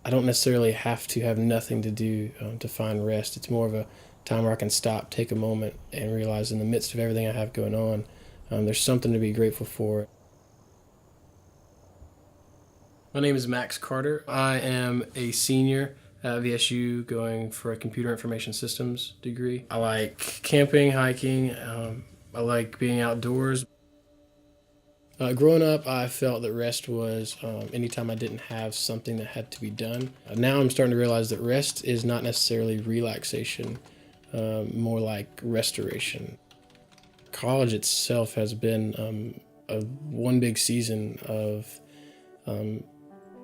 I don't necessarily have to have nothing to do to find rest. It's more of a time where I can stop, take a moment, and realize in the midst of everything I have going on, there's something to be grateful for. My name is Max Carter. I am a senior at VSU going for a computer information systems degree. I like camping, hiking. I like being outdoors. Growing up, I felt that rest was anytime I didn't have something that had to be done. Now I'm starting to realize that rest is not necessarily relaxation, more like restoration. College itself has been one big season of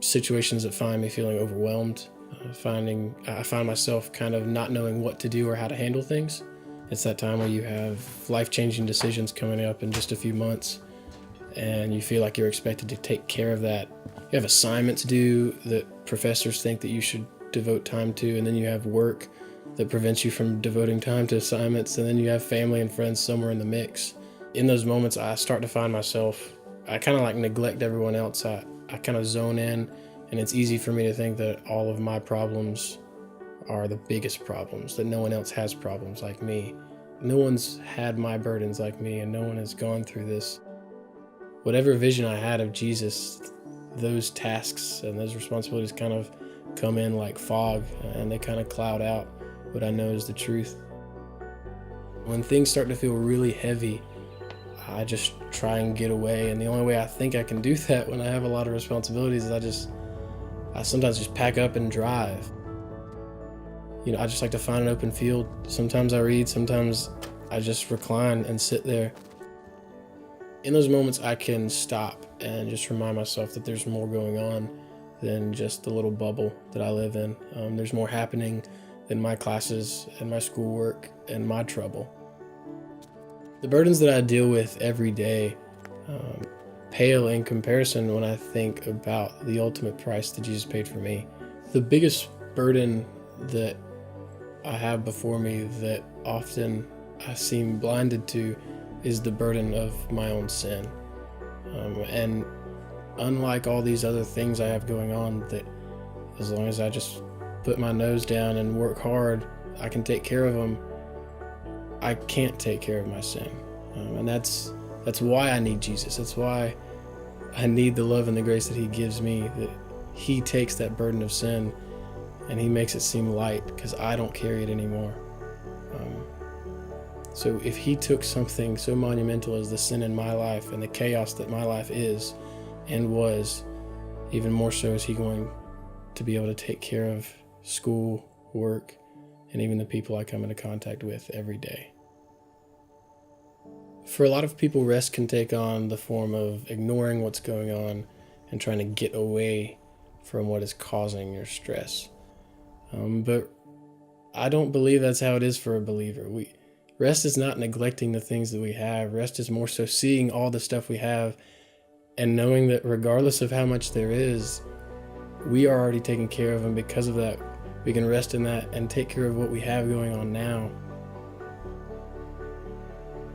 situations that find me feeling overwhelmed. I find myself kind of not knowing what to do or how to handle things. It's that time where you have life-changing decisions coming up in just a few months, and you feel like you're expected to take care of that. You have assignments due that professors think that you should devote time to, and then you have work that prevents you from devoting time to assignments, and then you have family and friends somewhere in the mix. In those moments, I start to find myself, I kind of like neglect everyone else. I kind of zone in, and it's easy for me to think that all of my problems are the biggest problems, that no one else has problems like me. No one's had my burdens like me, and no one has gone through this. Whatever vision I had of Jesus, those tasks and those responsibilities kind of come in like fog, and they kind of cloud out what I know is the truth. When things start to feel really heavy, I just try and get away, and the only way I think I can do that when I have a lot of responsibilities is I sometimes just pack up and drive. I just like to find an open field. Sometimes I read, sometimes I just recline and sit there. In those moments, I can stop and just remind myself that there's more going on than just the little bubble that I live in. There's more happening than my classes and my schoolwork and my trouble. The burdens that I deal with every day pale in comparison when I think about the ultimate price that Jesus paid for me. The biggest burden that I have before me that often I seem blinded to is the burden of my own sin. And unlike all these other things I have going on, that as long as I just put my nose down and work hard, I can take care of them, I can't take care of my sin. And that's why I need Jesus. That's why I need the love and the grace that he gives me, that he takes that burden of sin and he makes it seem light because I don't carry it anymore. So if he took something so monumental as the sin in my life and the chaos that my life is and was, even more so is he going to be able to take care of school, work, and even the people I come into contact with every day. For a lot of people, rest can take on the form of ignoring what's going on and trying to get away from what is causing your stress. But I don't believe that's how it is for a believer. Rest is not neglecting the things that we have. Rest is more so seeing all the stuff we have and knowing that regardless of how much there is, we are already taken care of, and because of that, we can rest in that and take care of what we have going on now.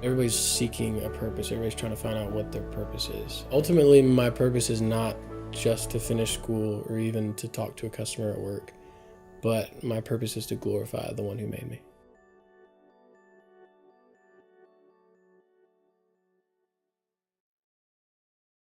Everybody's seeking a purpose. Everybody's trying to find out what their purpose is. Ultimately, my purpose is not just to finish school or even to talk to a customer at work, but my purpose is to glorify the one who made me.